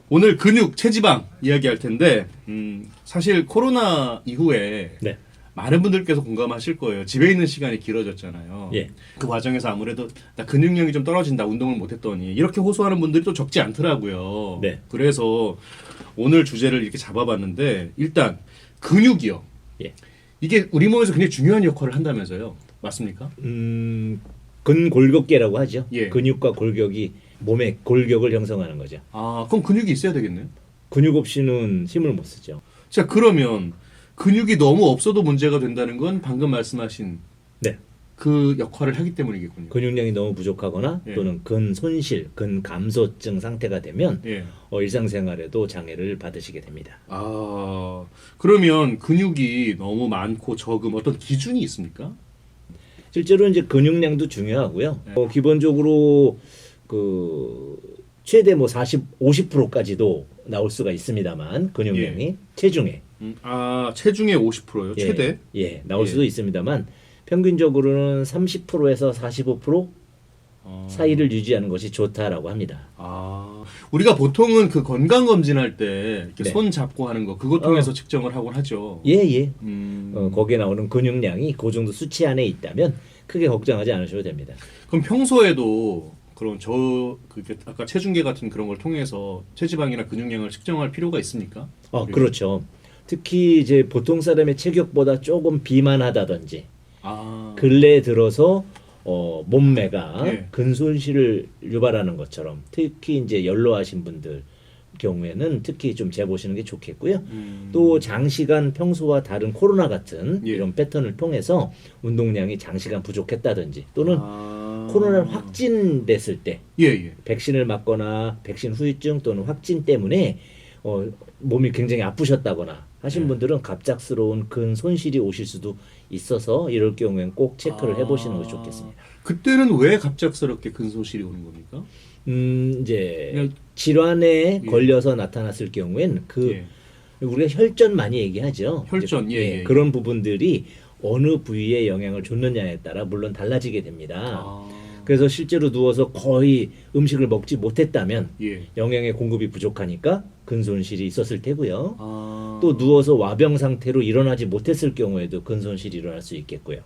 오늘 근육, 체지방 이야기할 텐데 사실 코로나 이후에 네. 많은 분들께서 공감하실 거예요. 집에 있는 시간이 길어졌잖아요. 예. 그 과정에서 아무래도 나 근육량이 좀 떨어진다. 운동을 못했더니 이렇게 호소하는 분들이 또 적지 않더라고요. 네. 그래서 오늘 주제를 이렇게 잡아봤는데 일단 근육이요. 예. 이게 우리 몸에서 굉장히 중요한 역할을 한다면서요. 맞습니까? 근골격계라고 하죠. 예. 근육과 골격이 몸의 골격을 형성하는 거죠. 아, 그럼 근육이 있어야 되겠네요. 근육 없이는 힘을 못 쓰죠. 자, 그러면 근육이 너무 없어도 문제가 된다는 건 방금 말씀하신 네. 그 역할을 하기 때문이겠군요. 근육량이 너무 부족하거나 예. 또는 근 손실, 근 감소증 상태가 되면 예. 일상생활에도 장애를 받으시게 됩니다. 아, 그러면 근육이 너무 많고 적음 어떤 기준이 있습니까? 실제로 이제 근육량도 중요하고요. 네. 기본적으로 그 최대 뭐 50%까지도 나올 수가 있습니다만 근육량이 체중에 체중의 50%요? 최대? 예, 나올 예. 수도 있습니다만 평균적으로는 30%에서 45% 사이를 유지하는 것이 좋다라고 합니다. 우리가 보통은 그 건강검진할 때 이렇게 네. 손 잡고 하는 거 그거 통해서 측정을 하곤 하죠. 예. 음, 거기에 나오는 근육량이 그 정도 수치 안에 있다면 크게 걱정하지 않으셔도 됩니다. 그럼 평소에도 그런 그게 아까 체중계 같은 그런 걸 통해서 체지방이나 근육량을 측정할 필요가 있습니까? 우리가? 그렇죠. 특히 이제 보통 사람의 체격보다 조금 비만하다든지 근래에 들어서 몸매가 예. 근손실을 유발하는 것처럼 특히 이제 연로하신 분들 경우에는 특히 좀 재보시는 게 좋겠고요. 또 장시간 평소와 다른 코로나 같은 예. 이런 패턴을 통해서 운동량이 장시간 부족했다든지 또는 코로나를 확진됐을 때 예. 백신을 맞거나 백신 후유증 또는 확진 때문에 몸이 굉장히 아프셨다거나 하신 네. 분들은 갑작스러운 근 손실이 오실 수도 있어서 이럴 경우엔 꼭 체크를 해보시는 것이 좋겠습니다. 그때는 왜 갑작스럽게 근손실이 오는 겁니까? 이제 그냥- 질환에 예. 걸려서 나타났을 경우엔 예. 우리가 혈전 많이 얘기하죠. 혈전, 이제, 예. 그런 부분들이 어느 부위에 영향을 줬느냐에 따라 물론 달라지게 됩니다. 그래서 실제로 누워서 거의 음식을 먹지 못했다면 예. 영양의 공급이 부족하니까 근손실이 있었을 테고요. 또 또 누워서 와병 상태로 일어나지 못했을 경우에도 근손실이 일어날 수 있겠고요.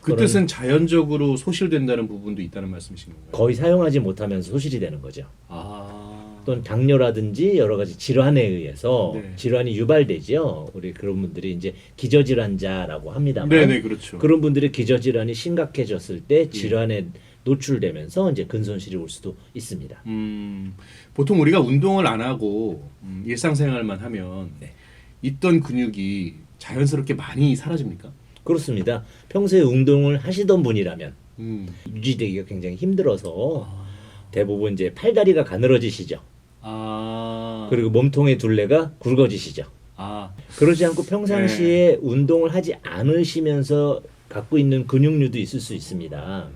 그 뜻은 자연적으로 소실된다는 부분도 있다는 말씀이신 건가요? 거의 사용하지 못하면서 소실이 되는 거죠. 아. 또는 당뇨라든지 여러 가지 질환에 의해서 네. 질환이 유발되죠. 우리 그런 분들이 이제 기저질환자라고 합니다만 네네, 그렇죠. 그런 분들의 기저질환이 심각해졌을 때 질환에 노출되면서 이제 근손실이 올 수도 있습니다. 보통 우리가 운동을 안 하고 일상생활만 하면 네. 있던 근육이 자연스럽게 많이 사라집니까? 그렇습니다. 평소에 운동을 하시던 분이라면 음. 유지되기가 굉장히 힘들어서 대부분 이제 팔다리가 가늘어지시죠. 그리고 몸통의 둘레가 굵어지시죠. 그러지 않고 평상시에 운동을 하지 않으시면서 갖고 있는 근육류도 있을 수 있습니다.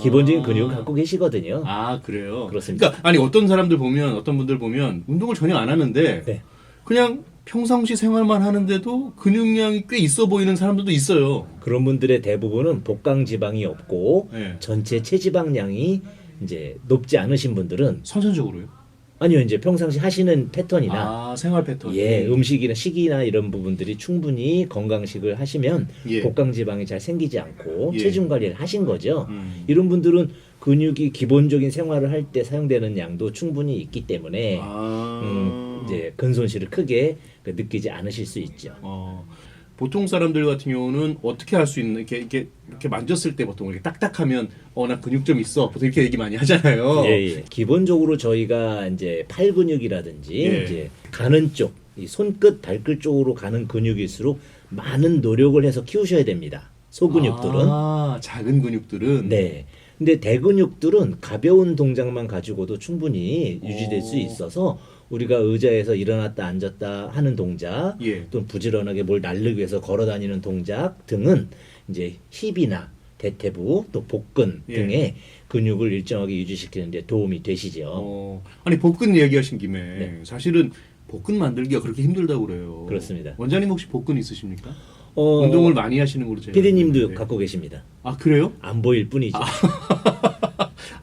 기본적인 근육을 갖고 계시거든요. 그래요? 그렇습니다. 그러니까 아니 어떤 분들 보면 운동을 전혀 안 하는데 네. 그냥 평상시 생활만 하는데도 근육량이 꽤 있어 보이는 사람들도 있어요. 그런 분들의 대부분은 복강 지방이 없고 네. 전체 체지방량이 이제 높지 않으신 분들은 선천적으로요? 아니요 이제 평상시 하시는 패턴이나 생활 패턴. 음식이나 식이나 이런 부분들이 충분히 건강식을 하시면 예. 복강 지방이 잘 생기지 않고 예. 체중 관리를 하신 거죠. 이런 분들은 근육이 기본적인 생활을 할 때 사용되는 양도 충분히 있기 때문에 이제 근손실을 크게 느끼지 않으실 수 있죠. 보통 사람들 같은 경우는 어떻게 할 수 있는 이렇게 만졌을 때 보통 이렇게 딱딱하면 나 근육 좀 있어 보통 이렇게 얘기 많이 하잖아요. 예. 기본적으로 저희가 이제 팔 근육이라든지 예. 이제 가는 쪽, 이 손끝, 발끝 쪽으로 가는 근육일수록 많은 노력을 해서 키우셔야 됩니다. 소근육들은. 작은 근육들은 네. 근데 대근육들은 가벼운 동작만 가지고도 충분히 유지될 수 있어서 우리가 의자에서 일어났다 앉았다 하는 동작, 예. 또 부지런하게 뭘 날르기 위해서 걸어 다니는 동작 등은 이제 힙이나 대퇴부 또 복근 예. 등의 근육을 일정하게 유지시키는 데 도움이 되시죠. 아니 복근 얘기하신 김에 네. 사실은 복근 만들기가 그렇게 힘들다고 그래요. 그렇습니다. 원장님 혹시 복근 있으십니까? 운동을 많이 하시는 걸로 제가 피디님도 알고 있는데. 갖고 계십니다. 그래요? 안 보일 뿐이죠.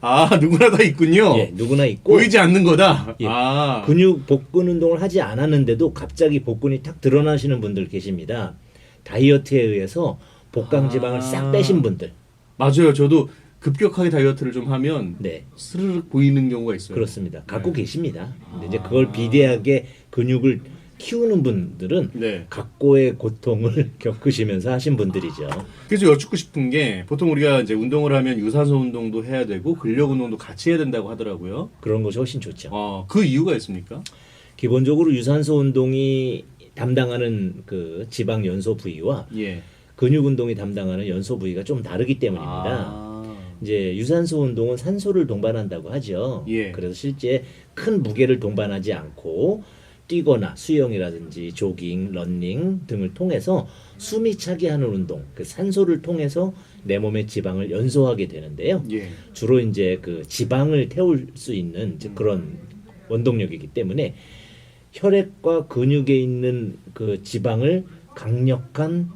아, 누구나 다 있군요. 예, 누구나 있고 보이지 않는 거다. 예, 아. 근육 복근 운동을 하지 않았는데도 갑자기 복근이 탁 드러나시는 분들 계십니다. 다이어트에 의해서 복강 지방을 싹 빼신 분들. 맞아요. 저도 급격하게 다이어트를 좀 하면 네. 스르륵 보이는 경우가 있어요. 그렇습니다. 갖고 네. 계십니다. 근데 이제 그걸 비대하게 근육을 키우는 분들은 네. 각고의 고통을 겪으시면서 하신 분들이죠. 그래서 여쭙고 싶은 게 보통 우리가 이제 운동을 하면 유산소 운동도 해야 되고 근력 운동도 같이 해야 된다고 하더라고요. 그런 것이 훨씬 좋죠. 그 이유가 있습니까? 기본적으로 유산소 운동이 담당하는 그 지방 연소 부위와 예. 근육 운동이 담당하는 연소 부위가 좀 다르기 때문입니다. 이제 유산소 운동은 산소를 동반한다고 하죠. 예. 그래서 실제 큰 무게를 동반하지 않고 뛰거나 수영이라든지 조깅, 러닝 등을 통해서 숨이 차게 하는 운동, 그 산소를 통해서 내 몸의 지방을 연소하게 되는데요. 예. 주로 이제 그 지방을 태울 수 있는 이제 그런 원동력이기 때문에 혈액과 근육에 있는 그 지방을 강력한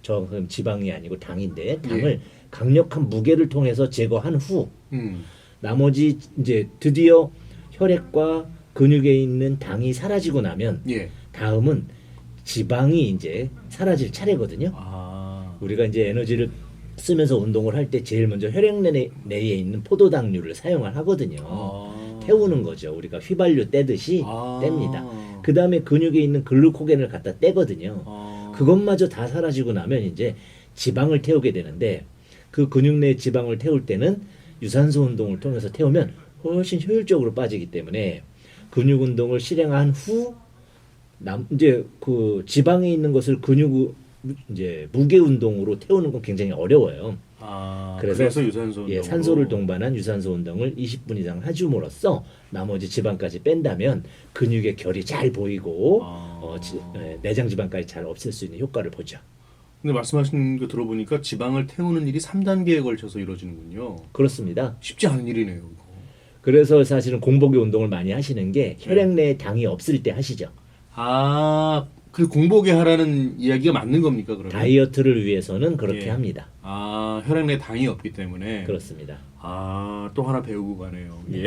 저 지방이 아니고 당인데 당을 강력한 무게를 통해서 제거한 후 나머지 이제 드디어 혈액과 근육에 있는 당이 사라지고 나면 예. 다음은 지방이 이제 사라질 차례거든요. 우리가 이제 에너지를 쓰면서 운동을 할 때 제일 먼저 혈액 내에 있는 포도당류를 사용을 하거든요. 태우는 거죠. 우리가 휘발유 떼듯이 뗍니다. 그 다음에 근육에 있는 글루코겐을 갖다 떼거든요. 그것마저 다 사라지고 나면 이제 지방을 태우게 되는데 그 근육 내 지방을 태울 때는 유산소 운동을 통해서 태우면 훨씬 효율적으로 빠지기 때문에 근육 운동을 실행한 후 이제 그 지방에 있는 것을 근육 이제 무게 운동으로 태우는 건 굉장히 어려워요. 그래서 유산소 운동 산소를 동반한 유산소 운동을 20분 이상 해줌으로써 나머지 지방까지 뺀다면 근육의 결이 잘 보이고 내장 지방까지 잘 없앨 수 있는 효과를 보죠. 근데 말씀하신 거 들어보니까 지방을 태우는 일이 3단계에 걸쳐서 이루어지는군요. 그렇습니다. 쉽지 않은 일이네요. 이거. 그래서 사실은 공복의 운동을 많이 하시는 게 혈액 내에 당이 없을 때 하시죠. 그 공복에 하라는 이야기가 맞는 겁니까, 그러면? 다이어트를 위해서는 그렇게 합니다. 혈액 내에 당이 없기 때문에. 그렇습니다. 또 하나 배우고 가네요. 예.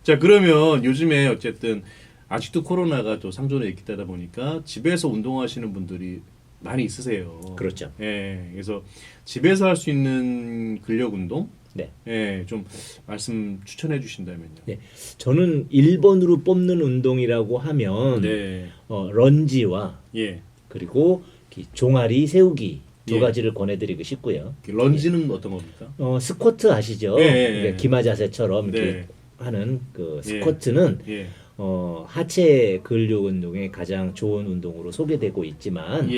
자, 그러면 요즘에 어쨌든 아직도 코로나가 또 상존해 있다 보니까 집에서 운동하시는 분들이 많이 있으세요. 그렇죠. 예. 그래서 집에서 할 수 있는 근력 운동? 네. 예, 좀 말씀 추천해 주신다면요. 네. 저는 1번으로 뽑는 운동이라고 하면 런지와 그리고 종아리 세우기 두 가지를 권해드리고 싶고요. 런지는 어떤 겁니까? 스쿼트 아시죠? 그러니까 기마 자세처럼 이렇게 하는 그 스쿼트는 하체 근력 운동에 가장 좋은 운동으로 소개되고 있지만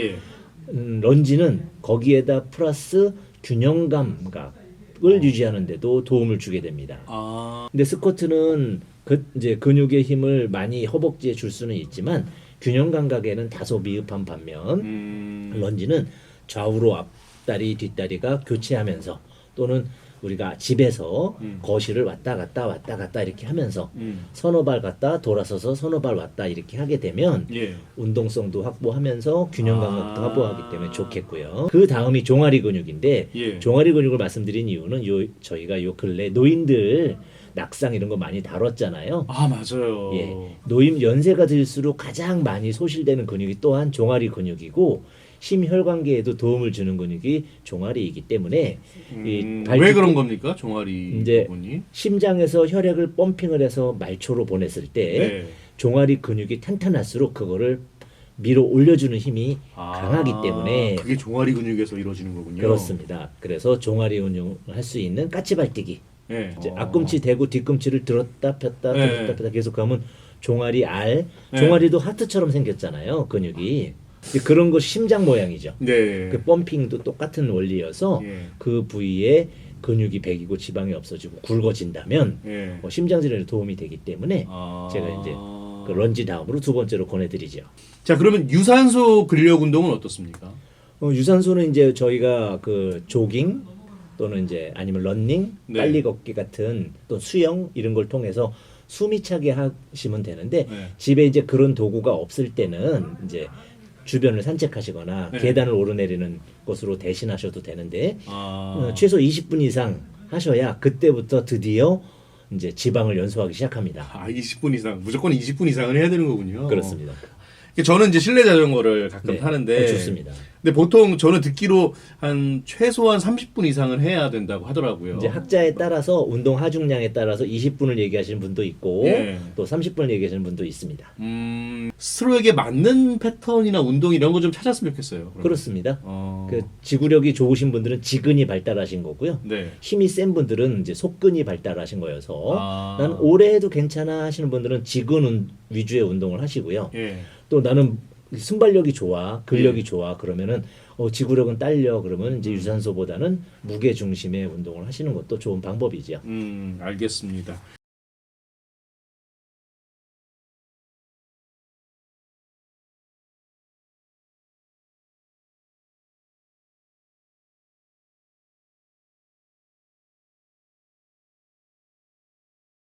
런지는 거기에다 플러스 균형감각을 유지하는 데도 도움을 주게 됩니다. 근데 스쿼트는 이제 근육의 힘을 많이 허벅지에 줄 수는 있지만 균형 감각에는 다소 미흡한 반면 런지는 좌우로 앞다리 뒷다리가 교체하면서 또는 우리가 집에서 거실을 왔다 갔다 이렇게 하면서 서너 발 갔다 돌아서서 서너 발 왔다 이렇게 하게 되면 운동성도 확보하면서 균형 감각도 확보하기 때문에 좋겠고요. 그 다음이 종아리 근육인데 종아리 근육을 말씀드린 이유는 저희가 요 근래 노인들 낙상 이런 거 많이 다뤘잖아요. 맞아요. 노인 연세가 들수록 가장 많이 소실되는 근육이 또한 종아리 근육이고 심혈관계에도 도움을 주는 근육이 종아리이기 때문에 왜 그런 겁니까? 종아리 부분이? 심장에서 혈액을 펌핑을 해서 말초로 보냈을 때 종아리 근육이 탄탄할수록 그거를 밀어 올려주는 힘이 강하기 때문에 그게 종아리 근육에서 이루어지는 거군요. 그렇습니다. 그래서 종아리 운동을 할 수 있는 까치발뛰기 이제 앞꿈치 대고 뒤꿈치를 들었다 폈다 들었다 폈다 계속 하면 종아리 종아리도 하트처럼 생겼잖아요. 근육이 그런 것이 심장 모양이죠. 그 펌핑도 똑같은 원리여서 그 부위에 근육이 배기고 지방이 없어지고 굵어진다면 심장 질환에 도움이 되기 때문에 제가 이제 그 런지 다음으로 두 번째로 권해드리죠. 자, 그러면 유산소 근력 운동은 어떻습니까? 유산소는 이제 저희가 그 조깅 또는 이제 아니면 러닝, 빨리 걷기 같은 또 수영 이런 걸 통해서 숨이 차게 하시면 되는데 집에 이제 그런 도구가 없을 때는 이제 주변을 산책하시거나 계단을 오르내리는 것으로 대신하셔도 되는데 최소 20분 이상 하셔야 그때부터 드디어 이제 지방을 연소하기 시작합니다. 20분 이상, 무조건 20분 이상은 해야 되는 거군요. 그렇습니다. 저는 이제 실내 자전거를 가끔 네, 타는데 좋습니다. 근데 보통 저는 듣기로 한 최소한 30분 이상은 해야 된다고 하더라고요. 이제 학자에 따라서 운동 하중량에 따라서 20분을 얘기하시는 분도 있고 예. 또 30분을 얘기하시는 분도 있습니다. 스스로에게 맞는 패턴이나 운동 이런 거 좀 찾았으면 좋겠어요. 그러면. 그렇습니다. 그 지구력이 좋으신 분들은 지근이 발달하신 거고요. 네. 힘이 센 분들은 이제 속근이 발달하신 거여서 아. 난 오래 해도 괜찮아 하시는 분들은 지근 위주의 운동을 하시고요. 예. 또 나는 순발력이 좋아, 근력이 예. 좋아 그러면은 지구력은 딸려 그러면 이제 유산소보다는 무게 중심의 운동을 하시는 것도 좋은 방법이죠. 알겠습니다.